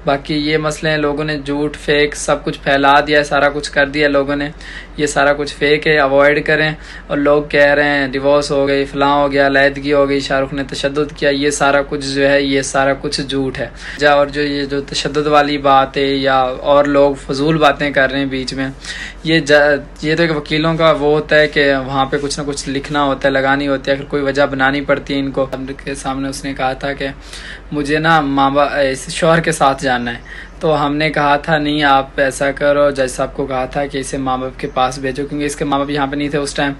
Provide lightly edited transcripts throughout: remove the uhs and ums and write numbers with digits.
باقی یہ مسئلے ہیں، لوگوں نے جھوٹ فیک سب کچھ پھیلا دیا ہے، سارا کچھ کر دیا لوگوں نے، یہ سارا کچھ فیک ہے، اوائڈ کریں۔ اور لوگ کہہ رہے ہیں ڈیورس ہو گئی، فلاں ہو گیا، علیحدگی ہو گئی، شاہ رخ نے تشدد کیا، یہ سارا کچھ جو ہے یہ سارا کچھ جھوٹ ہے۔ اور جو یہ جو تشدد والی بات ہے یا اور لوگ فضول باتیں کر رہے ہیں بیچ میں، یہ تو ایک وکیلوں کا وہ ہوتا ہے کہ وہاں پہ کچھ نہ کچھ لکھنا ہوتا ہے، لگانی ہوتی ہے، پھر کوئی وجہ بنانی پڑتی ہے ان کو۔ کے سامنے اس نے کہا تھا کہ مجھے نا شوہر کے ساتھ جانا ہے، تو ہم نے کہا تھا نہیں آپ ایسا کرو، جج صاحب کو کہا تھا کہ اسے ماں باپ کے پاس بھیجو، کیونکہ اس کے ماں باپ یہاں پہ نہیں تھے اس ٹائم۔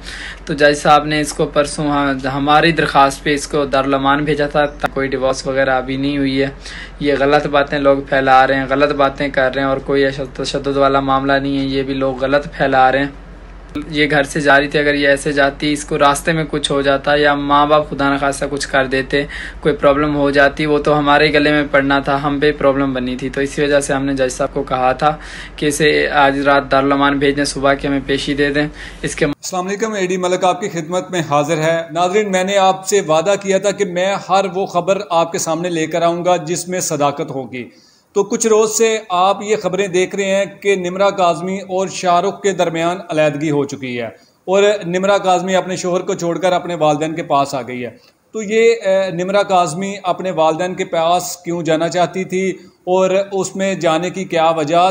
تو جج صاحب نے اس کو پرسوں ہماری درخواست پہ اس کو دارالامان بھیجا تھا، کوئی ڈیورس وغیرہ ابھی نہیں ہوئی ہے۔ یہ غلط باتیں لوگ پھیلا رہے ہیں، غلط باتیں کر رہے ہیں، اور کوئی تشدد والا معاملہ نہیں ہے، یہ بھی لوگ غلط پھیلا رہے ہیں۔ یہ گھر سے جا رہی تھی، اگر یہ ایسے جاتی، اس کو راستے میں کچھ ہو جاتا یا ماں باپ خدا نخواستہ کچھ کر دیتے، کوئی پرابلم ہو جاتی، وہ تو ہمارے گلے میں پڑنا تھا، ہم پہ پرابلم بنی تھی۔ تو اسی وجہ سے ہم نے جج صاحب کو کہا تھا کہ اسے آج رات دارالامان بھیج دیں، صبح کے ہمیں پیشی دے دیں۔ اس کے السلام علیکم، اے ڈی ملک آپ کی خدمت میں حاضر ہے۔ ناظرین، میں نے آپ سے وعدہ کیا تھا کہ میں ہر وہ خبر آپ کے سامنے لے کر آؤں گا جس میں صداقت ہوگی۔ تو کچھ روز سے آپ یہ خبریں دیکھ رہے ہیں کہ نمرہ کاظمی اور شاہ رخ کے درمیان علیحدگی ہو چکی ہے، اور نمرہ کاظمی اپنے شوہر کو چھوڑ کر اپنے والدین کے پاس آ گئی ہے۔ تو یہ نمرہ کاظمی اپنے والدین کے پاس کیوں جانا چاہتی تھی، اور اس میں جانے کی کیا وجہ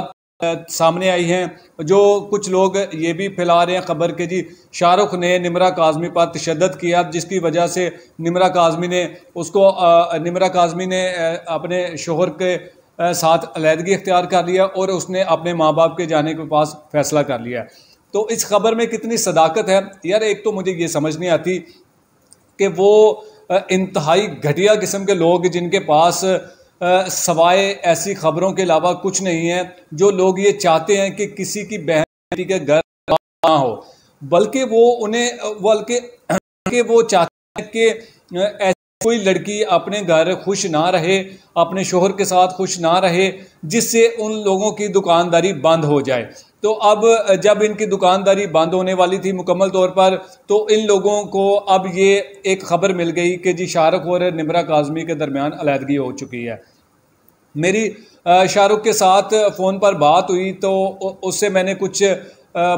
سامنے آئی ہیں؟ جو کچھ لوگ یہ بھی پھیلا رہے ہیں خبر کہ جی شاہ رخ نے نمرہ کاظمی پر تشدد کیا، جس کی وجہ سے نمرہ کاظمی نے اپنے شوہر کے ساتھ علیحدگی اختیار کر لیا، اور اس نے اپنے ماں باپ کے جانے کے پاس فیصلہ کر لیا۔ تو اس خبر میں کتنی صداقت ہے یار؟ ایک تو مجھے یہ سمجھ نہیں آتی کہ وہ انتہائی گھٹیا قسم کے لوگ جن کے پاس سوائے ایسی خبروں کے علاوہ کچھ نہیں ہے، جو لوگ یہ چاہتے ہیں کہ کسی کی بہن کے گھر نہ ہو، بلکہ وہ چاہتے ہیں کہ ایسی کوئی لڑکی اپنے گھر خوش نہ رہے، اپنے شوہر کے ساتھ خوش نہ رہے، جس سے ان لوگوں کی دکانداری بند ہو جائے۔ تو اب جب ان کی دکانداری بند ہونے والی تھی مکمل طور پر، تو ان لوگوں کو اب یہ ایک خبر مل گئی کہ جی شاہ رخ اور نمرہ کاظمی کے درمیان علیحدگی ہو چکی ہے۔ میری شاہ رخ کے ساتھ فون پر بات ہوئی تو اس سے میں نے کچھ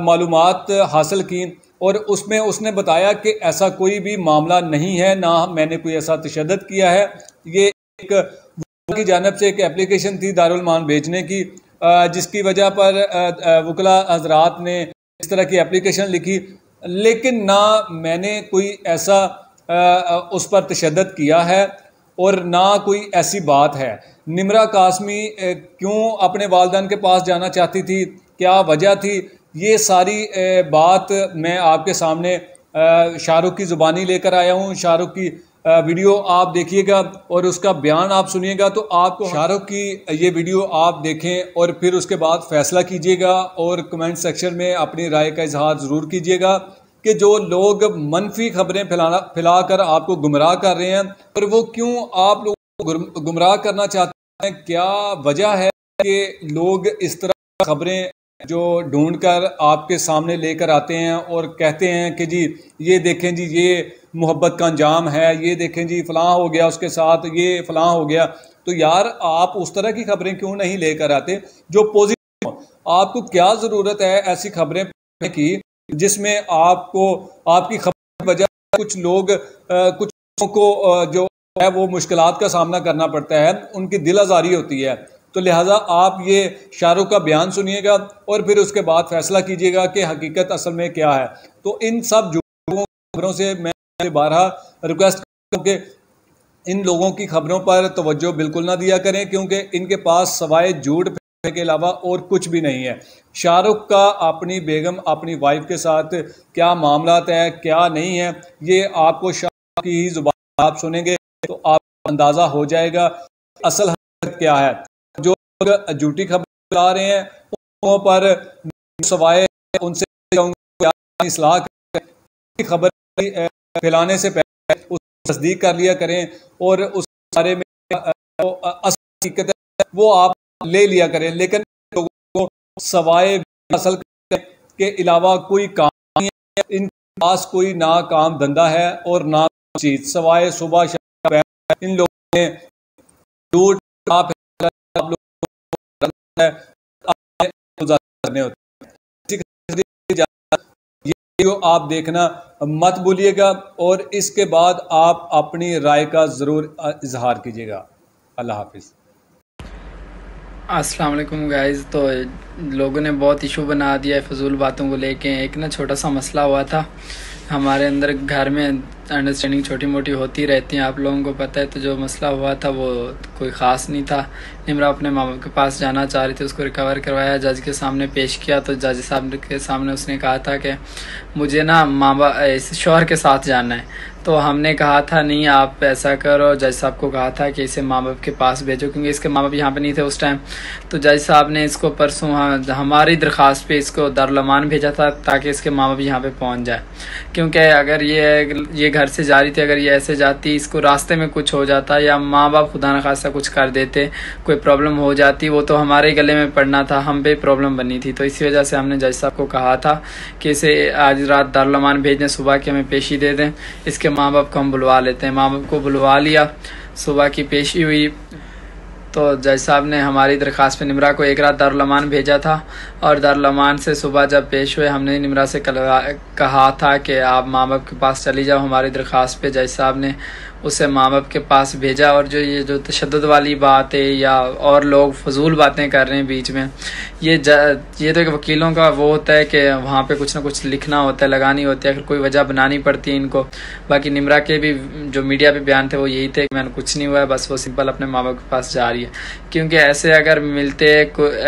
معلومات حاصل کی، اور اس میں اس نے بتایا کہ ایسا کوئی بھی معاملہ نہیں ہے، نہ میں نے کوئی ایسا تشدد کیا ہے۔ یہ ایک کی جانب سے ایک اپلیکیشن تھی دارالامان بھیجنے کی، جس کی وجہ پر وکلاء حضرات نے اس طرح کی اپلیکیشن لکھی، لیکن نہ میں نے کوئی ایسا اس پر تشدد کیا ہے، اور نہ کوئی ایسی بات ہے۔ نمرہ کاظمی کیوں اپنے والدین کے پاس جانا چاہتی تھی، کیا وجہ تھی، یہ ساری بات میں آپ کے سامنے شاہ رخ کی زبانی لے کر آیا ہوں۔ شاہ رخ کی ویڈیو آپ دیکھیے گا اور اس کا بیان آپ سنیے گا، تو آپ کو شاہ رخ کی یہ ویڈیو آپ دیکھیں اور پھر اس کے بعد فیصلہ کیجیے گا، اور کمنٹ سیکشن میں اپنی رائے کا اظہار ضرور کیجیے گا کہ جو لوگ منفی خبریں پھیلا کر آپ کو گمراہ کر رہے ہیں، اور وہ کیوں آپ لوگوں کو گمراہ کرنا چاہتے ہیں، کیا وجہ ہے کہ لوگ اس طرح خبریں جو ڈھونڈ کر آپ کے سامنے لے کر آتے ہیں اور کہتے ہیں کہ جی یہ دیکھیں جی یہ محبت کا انجام ہے، یہ دیکھیں جی فلاں ہو گیا اس کے ساتھ، یہ فلاں ہو گیا۔ تو یار آپ اس طرح کی خبریں کیوں نہیں لے کر آتے جو پوزیٹو ہوں؟ آپ کو کیا ضرورت ہے ایسی خبریں کی جس میں آپ کی خبر کی وجہ کچھ لوگ کچھ لوگوں کو جو ہے وہ مشکلات کا سامنا کرنا پڑتا ہے، ان کی دل آزاری ہوتی ہے۔ تو لہٰذا آپ یہ شاہ رخ کا بیان سنیے گا اور پھر اس کے بعد فیصلہ کیجیے گا کہ حقیقت اصل میں کیا ہے۔ تو ان سب خبروں سے میں بارہا ریکویسٹ کرتا ہوں کہ ان لوگوں کی خبروں پر توجہ بالکل نہ دیا کریں، کیونکہ ان کے پاس سوائے جھوٹ کے علاوہ اور کچھ بھی نہیں ہے۔ شاہ رخ کا اپنی بیگم اپنی وائف کے ساتھ کیا معاملات ہے کیا نہیں ہے، یہ آپ کو شاہ رخ کی ہی زبان آپ سنیں گے تو آپ کو اندازہ ہو جائے گا اصل حقیقت کیا ہے۔ جو لوگ جھوٹی خبر لا رہے ہیں ان پر سوائے ان سے اصلاح خبر پھیلانے سے پہلے اس کی تصدیق کر لیا کریں، اور اس بارے میں اصل حقیقت ہے وہ آپ لے لیا کریں، لیکن لوگوں کو سوائے اصل کے علاوہ کوئی کام نہیں ہے، ان کے پاس کوئی نہ کام دھندا ہے اور نہ چیز سوائے صبح شام ان لوگوں نے جھوٹ آپ ہے کرنے ہوتے ہیں۔ یہ ویڈیو آپ دیکھنا مت بھولیے گا اور اس کے بعد آپ اپنی رائے کا ضرور اظہار کیجیے گا۔ اللہ حافظ۔ السلام علیکم گائز۔ تو لوگوں نے بہت ایشو بنا دیا ہے فضول باتوں کو لے کے۔ ایک نا چھوٹا سا مسئلہ ہوا تھا ہمارے اندر، گھر میں انڈرسٹینڈنگ چھوٹی موٹی ہوتی رہتی ہیں، آپ لوگوں کو پتہ ہے۔ تو جو مسئلہ ہوا تھا وہ کوئی خاص نہیں تھا۔ نمرا اپنے ماں باپ کے پاس جانا چاہ رہی تھی، اس کو ریکور کروایا، جج کے سامنے پیش کیا۔ تو جج صاحب کے سامنے اس نے کہا تھا کہ مجھے نا شوہر کے ساتھ جانا ہے۔ تو ہم نے کہا تھا نہیں آپ ایسا کرو، جج صاحب کو کہا تھا کہ اسے ماں باپ کے پاس بھیجو، کیونکہ اس کے ماں باپ یہاں پہ نہیں تھے اس ٹائم۔ تو جج صاحب نے اس کو پرسوں ہماری درخواست پہ اس کو دارالامان بھیجا تھا تاکہ اس کے ماں باپ یہاں پہ پہنچ جائے، کیونکہ اگر یہ گھر سے جا رہی تھی، اگر یہ ایسے جاتی، اس کو راستے میں کچھ ہو جاتا یا ماں باپ خدا نخواستہ کچھ کر دیتے، کوئی پرابلم ہو جاتی، وہ تو ہمارے گلے میں پڑنا تھا، ہم پہ پرابلم بنی تھی۔ تو اسی وجہ سے ہم نے جج صاحب کو کہا تھا کہ اسے آج رات دارالامان بھیج دیں، صبح کی ہمیں پیشی دے دیں، اس کے ماں باپ کو ہم بلوا لیتے ہیں۔ ماں باپ کو بلوا لیا، صبح کی پیشی ہوئی۔ تو جج صاحب نے ہماری درخواست پہ نمرا کو ایک رات دارالامان بھیجا تھا، اور دارالامان سے صبح جب پیش ہوئے، ہم نے نمرا سے کہا تھا کہ آپ ماں باپ کے پاس چلی جاؤ۔ ہماری درخواست پہ جج صاحب نے اسے ماں باپ کے پاس بھیجا۔ اور جو تشدد والی بات ہے یا اور لوگ فضول باتیں کر رہے ہیں بیچ میں، یہ تو ایک وکیلوں کا وہ ہوتا ہے کہ وہاں پہ کچھ نہ کچھ لکھنا ہوتا ہے، لگانی ہوتی ہے، پھر کوئی وجہ بنانی پڑتی ہے ان کو۔ باقی نمرا کے بھی جو میڈیا پہ بیان تھے وہ یہی تھے کہ میں نے کچھ نہیں ہوا ہے، بس وہ سمپل اپنے ماں باپ کے پاس جا رہی ہے۔ کیونکہ ایسے اگر ملتے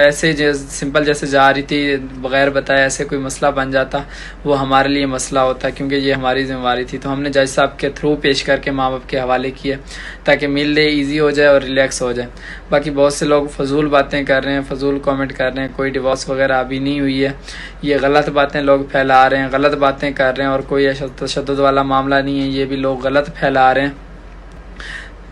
ایسے سمپل جیسے جا رہی تھی بغیر بتائے، ایسے کوئی مسئلہ بن جاتا، وہ ہمارے لیے مسئلہ ہوتا، کیونکہ یہ ہماری ذمہ داری تھی۔ تو ہم نے جج صاحب کے تھرو پیش کر کے ماں باپ کے حوالے کیے تاکہ مل لے، ایزی ہو جائے اور ریلیکس ہو جائے۔ باقی بہت سے لوگ فضول باتیں کر رہے ہیں، فضول کامنٹ کر رہے ہیں، کوئی ڈیورس وغیرہ ابھی نہیں ہوئی ہے، یہ غلط باتیں لوگ پھیلا رہے ہیں، غلط باتیں کر رہے ہیں، اور کوئی تشدد والا معاملہ نہیں ہے، یہ بھی لوگ غلط پھیلا رہے ہیں۔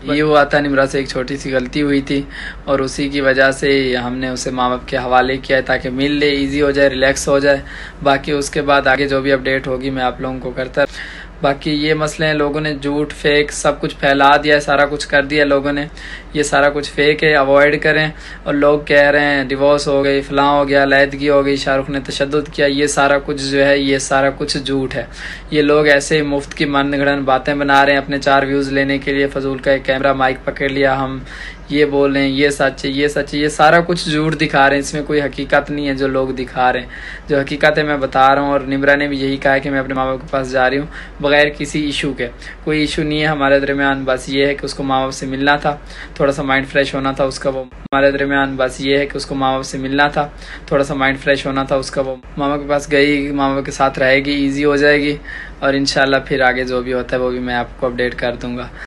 یہ ہوا تھا نمرا سے ایک چھوٹی سی غلطی ہوئی تھی، اور اسی کی وجہ سے ہم نے اسے ماں باپ کے حوالے کیا ہے تاکہ مل لے، ایزی ہو جائے، ریلیکس ہو جائے۔ باقی اس کے بعد آگے جو بھی اپڈیٹ ہوگی میں آپ لوگوں کو کرتا۔ باقی یہ مسئلے ہیں، لوگوں نے جھوٹ فیک سب کچھ پھیلا دیا ہے، سارا کچھ کر دیا لوگوں نے، یہ سارا کچھ فیک ہے، اوائڈ کریں۔ اور لوگ کہہ رہے ہیں ڈیورس ہو گئی، فلاں ہو گیا، علیحدگی ہو گئی، شاہ رخ نے تشدد کیا، یہ سارا کچھ جو ہے یہ سارا کچھ جھوٹ ہے۔ یہ لوگ ایسے مفت کی من گھڑن باتیں بنا رہے ہیں اپنے 4 ویوز لینے کے لیے، فضول کا ایک کیمرہ مائک پکڑ لیا، ہم یہ بول رہے ہیں یہ سچ ہے، یہ سچ ہے، یہ سارا کچھ جھوٹ دکھا رہے ہیں، اس میں کوئی حقیقت نہیں ہے جو لوگ دکھا رہے ہیں۔ جو حقیقت ہے میں بتا رہا ہوں، اور نمرا نے بھی یہی کہا ہے کہ میں اپنے ماں باپ کے پاس جا رہی ہوں بغیر کسی ایشو کے۔ کوئی ایشو نہیں ہے ہمارے درمیان، بس یہ ہے کہ اس کو ماں باپ سے ملنا تھا، تھوڑا سا مائنڈ فریش ہونا تھا اس کا، وہ ہمارے درمیان بس یہ ہے کہ اس کو ماں باپ سے ملنا تھا، تھوڑا سا مائنڈ فریش ہونا تھا اس کا، وہ ماں باپ کے پاس گئی، ماں باپ کے ساتھ رہے گی، ایزی ہو جائے گی، اور انشاءاللہ پھر آگے جو بھی ہوتا ہے وہ بھی میں آپ کو اپڈیٹ کر دوں گا۔